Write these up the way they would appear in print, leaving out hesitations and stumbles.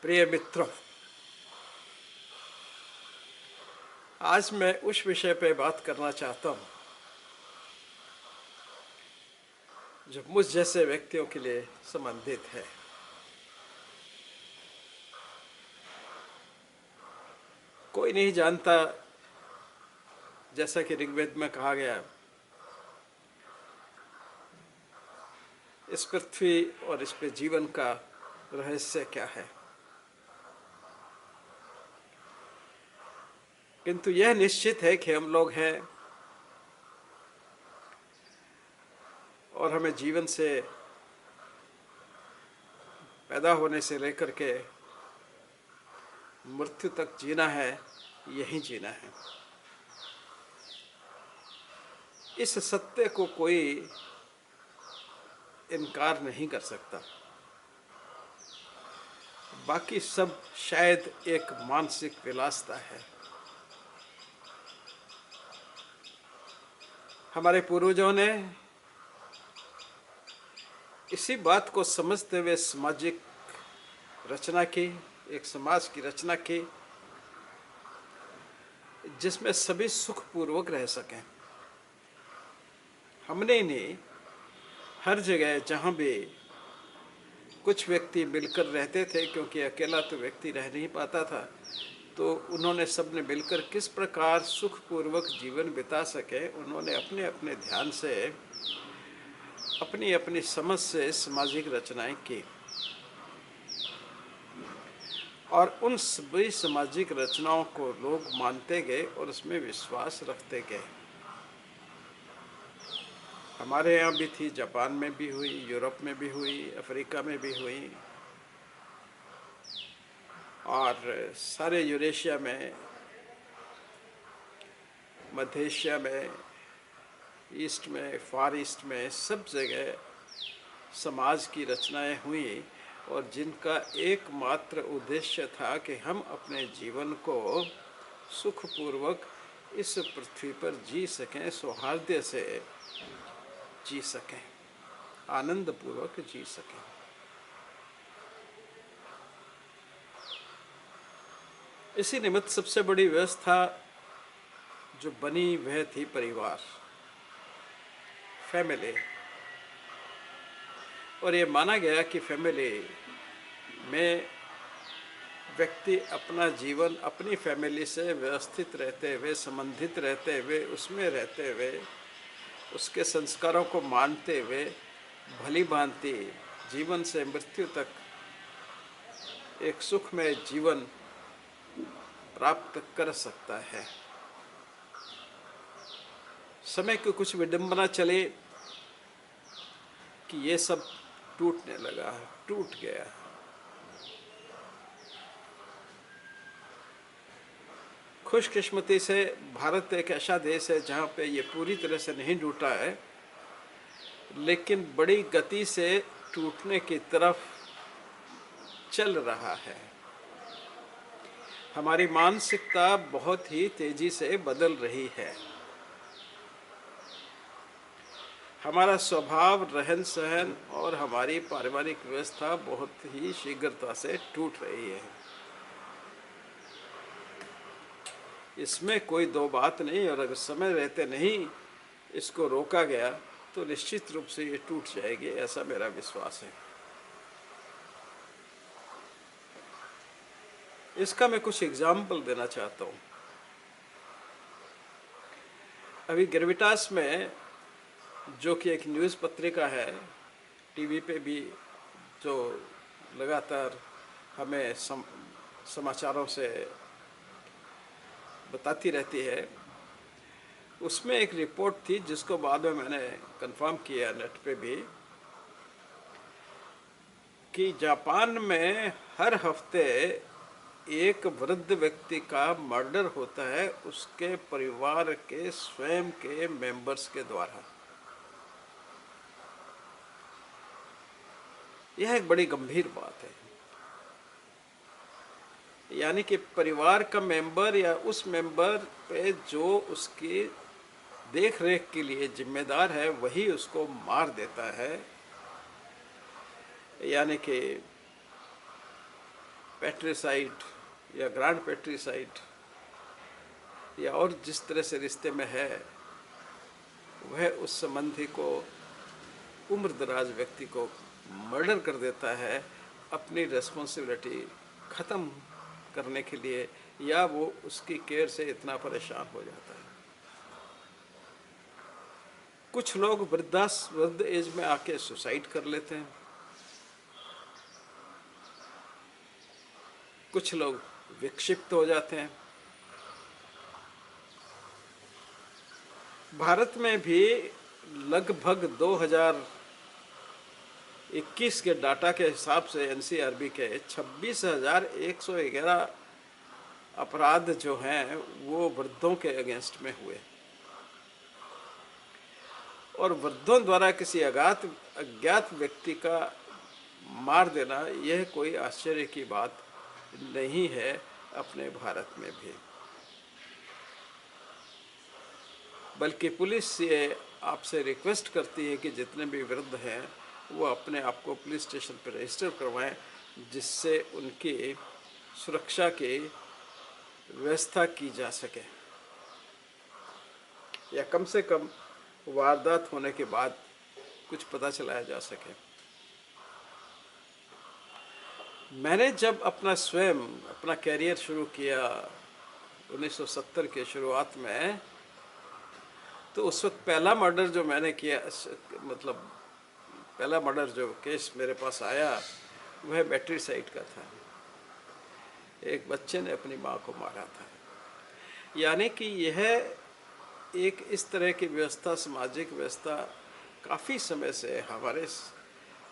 प्रिय मित्रों, आज मैं उस विषय पे बात करना चाहता हूँ जो मुझ जैसे व्यक्तियों के लिए संबंधित है। कोई नहीं जानता, जैसा कि ऋग्वेद में कहा गया, इस पृथ्वी और इस पे जीवन का रहस्य क्या है। किंतु यह निश्चित है कि हम लोग हैं और हमें जीवन से पैदा होने से लेकर के मृत्यु तक जीना है, यही जीना है। इस सत्य को कोई इनकार नहीं कर सकता। बाकी सब शायद एक मानसिक विलासिता है। हमारे पूर्वजों ने इसी बात को समझते हुए सामाजिक रचना की, एक समाज की रचना की जिसमें सभी सुखपूर्वक रह सकें। हमने नहीं, हर जगह जहाँ भी कुछ व्यक्ति मिलकर रहते थे, क्योंकि अकेला तो व्यक्ति रह नहीं पाता था, तो उन्होंने सबने मिलकर किस प्रकार सुखपूर्वक जीवन बिता सके, उन्होंने अपने अपने ध्यान से, अपनी अपनी समझ से सामाजिक रचनाएं की और उन सभी सामाजिक रचनाओं को लोग मानते गए और उसमें विश्वास रखते गए। हमारे यहाँ भी थी, जापान में भी हुई, यूरोप में भी हुई, अफ्रीका में भी हुई और सारे यूरेशिया में, मध्य एशिया में, ईस्ट में, फार ईस्ट में, सब जगह समाज की रचनाएं हुई और जिनका एकमात्र उद्देश्य था कि हम अपने जीवन को सुखपूर्वक इस पृथ्वी पर जी सकें, सौहार्द से जी सकें, आनंदपूर्वक जी सकें। इसी निमित्त सबसे बड़ी व्यवस्था जो बनी वह थी परिवार, फैमिली। और ये माना गया कि फैमिली में व्यक्ति अपना जीवन अपनी फैमिली से व्यवस्थित रहते हुए, संबंधित रहते हुए, उसमें रहते हुए, उसके संस्कारों को मानते हुए भली भांति जीवन से मृत्यु तक एक सुखमय जीवन प्राप्त कर सकता है। समय की कुछ विडंबना चले कि ये सब टूटने लगा, टूट गया। खुशकिस्मती से भारत एक ऐसा देश है जहाँ पे ये पूरी तरह से नहीं टूटा है, लेकिन बड़ी गति से टूटने की तरफ चल रहा है। हमारी मानसिकता बहुत ही तेजी से बदल रही है। हमारा स्वभाव, रहन सहन और हमारी पारिवारिक व्यवस्था बहुत ही शीघ्रता से टूट रही है। इसमें कोई दो बात नहीं, और अगर समय रहते नहीं इसको रोका गया तो निश्चित रूप से ये टूट जाएगी, ऐसा मेरा विश्वास है। इसका मैं कुछ एग्जाम्पल देना चाहता हूँ। अभी ग्रेविटास में, जो कि एक न्यूज़ पत्रिका है, टीवी पे भी जो लगातार हमें समाचारों से बताती रहती है, उसमें एक रिपोर्ट थी जिसको बाद में मैंने कंफर्म किया नेट पे भी, कि जापान में हर हफ्ते एक वृद्ध व्यक्ति का मर्डर होता है उसके परिवार के स्वयं के मेंबर्स के द्वारा। यह एक बड़ी गंभीर बात है। यानी कि परिवार का मेंबर या उस मेंबर पे जो उसकी देख रेख के लिए जिम्मेदार है वही उसको मार देता है। यानी कि पैट्रिसाइड या ग्रांड पैट्रिसाइड या और जिस तरह से रिश्ते में है, वह उस संबंधी को, उम्र दराज व्यक्ति को मर्डर कर देता है अपनी रिस्पॉन्सिबिलिटी ख़त्म करने के लिए, या वो उसकी केयर से इतना परेशान हो जाता है। कुछ लोग वृद्ध एज में आके सुसाइड कर लेते हैं, कुछ लोग विक्षिप्त हो जाते हैं। भारत में भी लगभग 2021 के डाटा के हिसाब से एनसीआरबी के 26,111 अपराध जो हैं वो वृद्धों के अगेंस्ट में हुए, और वृद्धों द्वारा किसी अज्ञात व्यक्ति का मार देना यह कोई आश्चर्य की बात नहीं है अपने भारत में भी। बल्कि पुलिस ये आपसे रिक्वेस्ट करती है कि जितने भी वृद्ध हैं वो अपने आप को पुलिस स्टेशन पर रजिस्टर करवाएं, जिससे उनकी सुरक्षा की व्यवस्था की जा सके, या कम से कम वारदात होने के बाद कुछ पता चलाया जा सके। मैंने जब अपना कैरियर शुरू किया 1970 के शुरुआत में, तो उस वक्त पहला मर्डर जो मैंने किया, मतलब पहला मर्डर जो केस मेरे पास आया वह बैटरीसाइड का था। एक बच्चे ने अपनी माँ को मारा था। यानी कि यह एक इस तरह की व्यवस्था, सामाजिक व्यवस्था काफ़ी समय से हमारे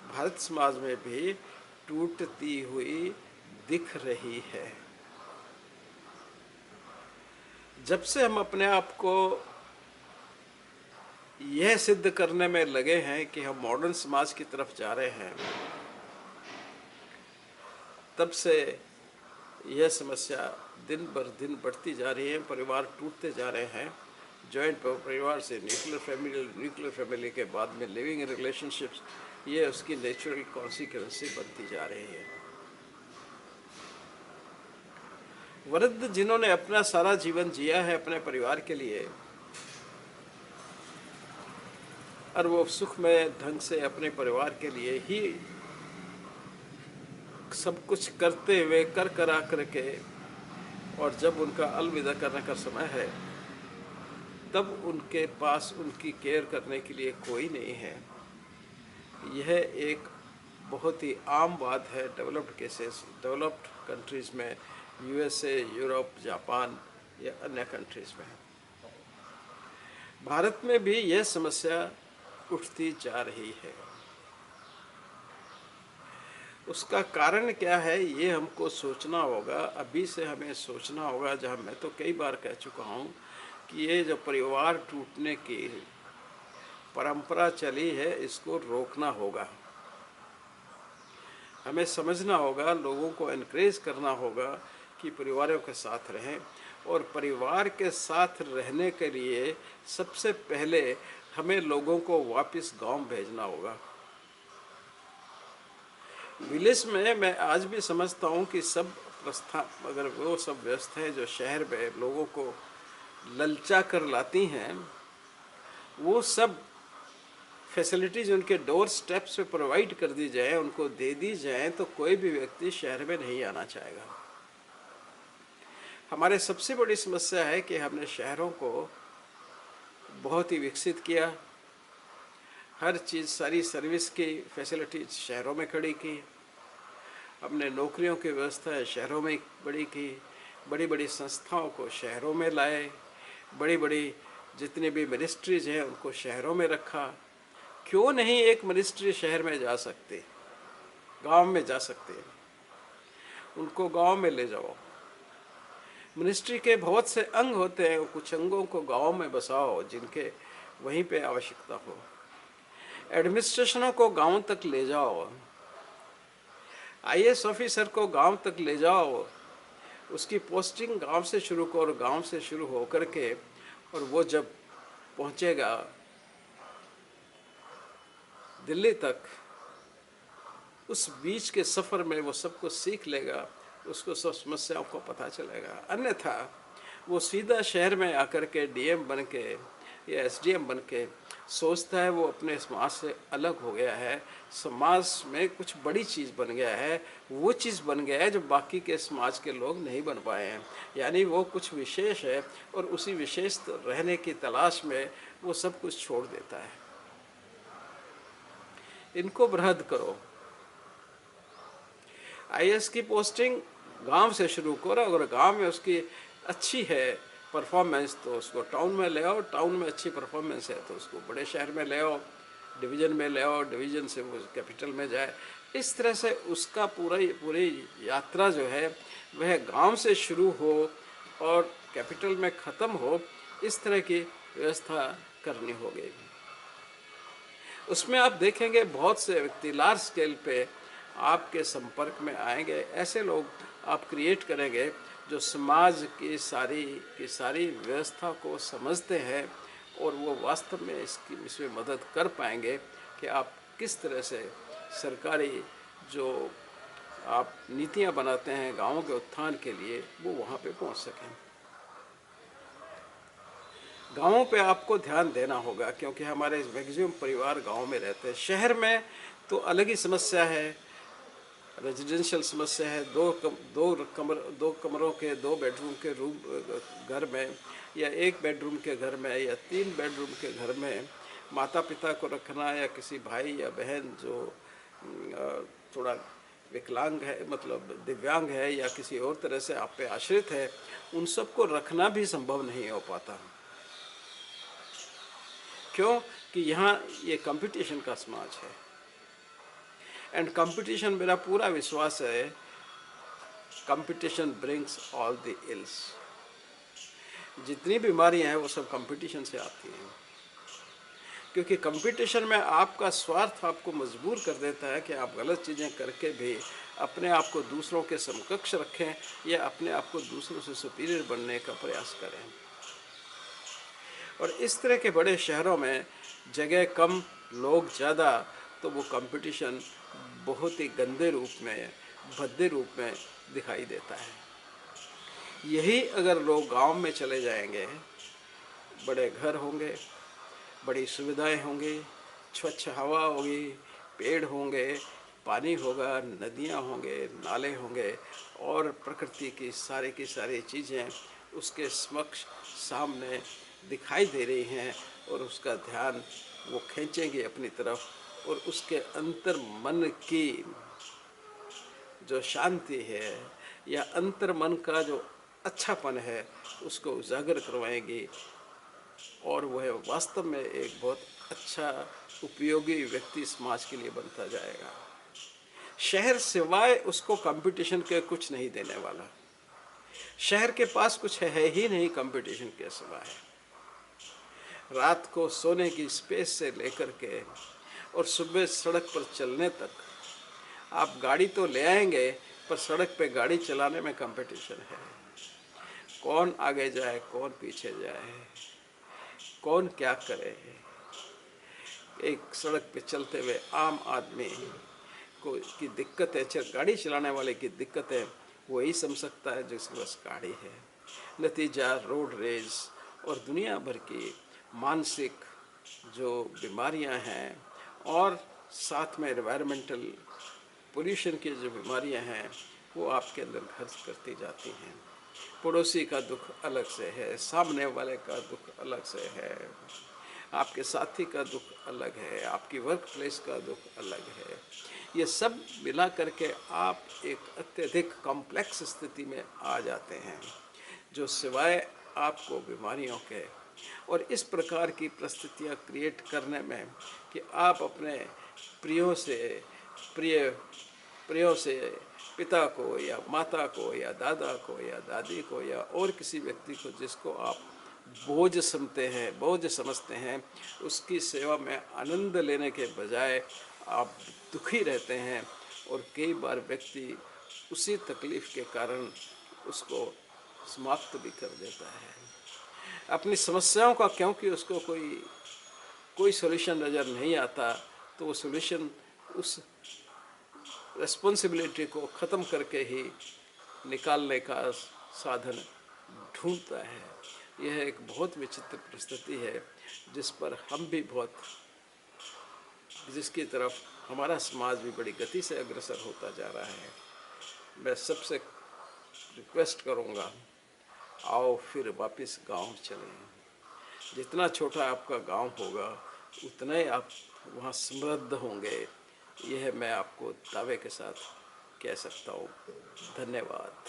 भारत समाज में भी टूटती हुई दिख रही है। जब से हम अपने आप को यह सिद्ध करने में लगे हैं कि हम मॉडर्न समाज की तरफ जा रहे हैं, तब से यह समस्या दिन बर दिन बढ़ती जा रही है। परिवार टूटते जा रहे हैं। जॉइंट परिवार से न्यूक्लियर फैमिली के बाद में लिविंग रिलेशनशिप्स, ये उसकी नेचुरल कॉन्सिक्वेंस बनती जा रही है। वृद्ध जिन्होंने अपना सारा जीवन जिया है अपने परिवार के लिए, और वो सुख में ढंग से अपने परिवार के लिए ही सब कुछ करते हुए करा करके, और जब उनका अलविदा करने का समय है तब उनके पास उनकी केयर करने के लिए कोई नहीं है। यह एक बहुत ही आम बात है डेवलप्ड कंट्रीज़ में, यूएसए, यूरोप, जापान या अन्य कंट्रीज़ में। भारत में भी यह समस्या उठती जा रही है। उसका कारण क्या है, ये हमको सोचना होगा। अभी से हमें सोचना होगा। जहाँ मैं तो कई बार कह चुका हूँ कि ये जो परिवार टूटने की परंपरा चली है, इसको रोकना होगा। हमें समझना होगा, लोगों को एनकरेज करना होगा कि परिवारों के साथ रहें, और परिवार के साथ रहने के लिए सबसे पहले हमें लोगों को वापस गांव भेजना होगा। विलेज में मैं आज भी समझता हूँ कि सब अगर वो सब व्यवस्थाएं जो शहर में लोगों को ललचा कर लाती हैं, वो सब फैसिलिटीज़ उनके डोर स्टेप्स पे प्रोवाइड कर दी जाए, उनको दे दी जाए, तो कोई भी व्यक्ति शहर में नहीं आना चाहेगा। हमारे सबसे बड़ी समस्या है कि हमने शहरों को बहुत ही विकसित किया। हर चीज़, सारी सर्विस की फैसिलिटीज शहरों में खड़ी की। हमने नौकरियों की व्यवस्था शहरों में बड़ी की। बड़ी बड़ी संस्थाओं को शहरों में लाए। बड़ी बड़ी जितनी भी मिनिस्ट्रीज हैं उनको शहरों में रखा। क्यों नहीं एक मिनिस्ट्री शहर में जा सकती, गांव में जा सकती है? उनको गांव में ले जाओ। मिनिस्ट्री के बहुत से अंग होते हैं, कुछ अंगों को गांव में बसाओ जिनके वहीं पे आवश्यकता हो। एडमिनिस्ट्रेशनों को गांव तक ले जाओ। आईएएस ऑफिसर को गांव तक ले जाओ। उसकी पोस्टिंग गांव से शुरू करो, गांव से शुरू होकर के, और वो जब पहुंचेगा दिल्ली तक, उस बीच के सफ़र में वो सब कुछ सीख लेगा। उसको सब समस्याओं को पता चलेगा। अन्यथा वो सीधा शहर में आकर के डीएम बन के या एसडीएम बन के सोचता है वो अपने समाज से अलग हो गया है, समाज में कुछ बड़ी चीज़ बन गया है, वो चीज़ बन गया है जो बाकी के समाज के लोग नहीं बन पाए हैं, यानी वो कुछ विशेष है और उसी विशेष रहने की तलाश में वो सब कुछ छोड़ देता है। इनको बृहद करो। आईएएस की पोस्टिंग गांव से शुरू करो, अगर गांव में उसकी अच्छी है परफॉर्मेंस तो उसको टाउन में ले आओ, टाउन में अच्छी परफॉर्मेंस है तो उसको बड़े शहर में ले आओ, डिवीज़न में ले आओ, डिवीज़न से वो कैपिटल में जाए। इस तरह से उसका पूरी यात्रा जो है वह गांव से शुरू हो और कैपिटल में ख़त्म हो, इस तरह की व्यवस्था करनी होगी। उसमें आप देखेंगे बहुत से व्यक्ति लार्ज स्केल पे आपके संपर्क में आएंगे, ऐसे लोग आप क्रिएट करेंगे जो समाज की सारी व्यवस्था को समझते हैं और वो वास्तव में इसमें मदद कर पाएंगे कि आप किस तरह से सरकारी जो आप नीतियां बनाते हैं गांवों के उत्थान के लिए वो वहां पे पहुंच सकें। गांवों पे आपको ध्यान देना होगा क्योंकि हमारे मैक्सिमम परिवार गांव में रहते हैं। शहर में तो अलग ही समस्या है, रेजिडेंशियल समस्या है, दो कमरों के 2 बेडरूम के रूम घर में या 1 बेडरूम के घर में या 3 बेडरूम के घर में माता पिता को रखना या किसी भाई या बहन जो थोड़ा विकलांग है, मतलब दिव्यांग है या किसी और तरह से आप पे आश्रित है, उन सबको रखना भी संभव नहीं हो पाता। क्यों कि यहाँ ये कंपटीशन का समाज है एंड कंपटीशन, मेरा पूरा विश्वास है, competition brings all the ills. जितनी बीमारियां हैं वो सब कंपटीशन से आती हैं, क्योंकि कंपटीशन में आपका स्वार्थ आपको मजबूर कर देता है कि आप गलत चीज़ें करके भी अपने आप को दूसरों के समकक्ष रखें या अपने आप को दूसरों से सुपीरियर बनने का प्रयास करें। और इस तरह के बड़े शहरों में जगह कम लोग ज़्यादा, तो वो कंपटीशन बहुत ही गंदे रूप में, भद्दे रूप में दिखाई देता है। यही अगर लोग गांव में चले जाएंगे, बड़े घर होंगे, बड़ी सुविधाएं होंगी, स्वच्छ हवा होगी, पेड़ होंगे, पानी होगा, नदियां होंगे, नाले होंगे और प्रकृति की सारी चीज़ें उसके समक्ष सामने दिखाई दे रही हैं और उसका ध्यान वो खींचेंगे अपनी तरफ और उसके अंतर मन की जो शांति है या अंतर मन का जो अच्छापन है उसको उजागर करवाएंगी और वह वास्तव में एक बहुत अच्छा उपयोगी व्यक्ति समाज के लिए बनता जाएगा। शहर सिवाय उसको कंपटीशन के कुछ नहीं देने वाला। शहर के पास कुछ है ही नहीं कंपटीशन के सिवाय। रात को सोने की स्पेस से लेकर के और सुबह सड़क पर चलने तक आप गाड़ी तो ले आएंगे, पर सड़क पे गाड़ी चलाने में कंपटीशन है। कौन आगे जाए, कौन पीछे जाए, कौन क्या करे। एक सड़क पे चलते हुए आम आदमी को की दिक्कत है, गाड़ी चलाने वाले की दिक्कत है, वही समझ सकता है जिसके पास गाड़ी है। नतीजा रोड रेज और दुनिया भर की मानसिक जो बीमारियां हैं और साथ में एनवायरमेंटल पोल्यूशन की जो बीमारियां हैं वो आपके अंदर घर करती जाती हैं। पड़ोसी का दुख अलग से है, सामने वाले का दुख अलग से है, आपके साथी का दुख अलग है, आपकी वर्क प्लेस का दुख अलग है। ये सब मिला करके आप एक अत्यधिक कॉम्प्लेक्स स्थिति में आ जाते हैं जो सिवाय आपको बीमारियों के और इस प्रकार की परिस्थितियाँ क्रिएट करने में कि आप अपने प्रियों से पिता को या माता को या दादा को या दादी को या और किसी व्यक्ति को जिसको आप बोझ समझते हैं, उसकी सेवा में आनंद लेने के बजाय आप दुखी रहते हैं और कई बार व्यक्ति उसी तकलीफ़ के कारण उसको समाप्त भी कर देता है अपनी समस्याओं का, क्योंकि उसको कोई सॉल्यूशन नज़र नहीं आता, तो वो सॉल्यूशन उस रिस्पॉन्सिबिलिटी को ख़त्म करके ही निकालने का साधन ढूंढता है। यह एक बहुत विचित्र परिस्थिति है जिस पर हम भी बहुत, जिसकी तरफ हमारा समाज भी बड़ी गति से अग्रसर होता जा रहा है। मैं सबसे रिक्वेस्ट करूँगा, आओ फिर वापस गांव चलें। जितना छोटा आपका गांव होगा उतना ही आप वहाँ समृद्ध होंगे, यह मैं आपको दावे के साथ कह सकता हूँ। धन्यवाद।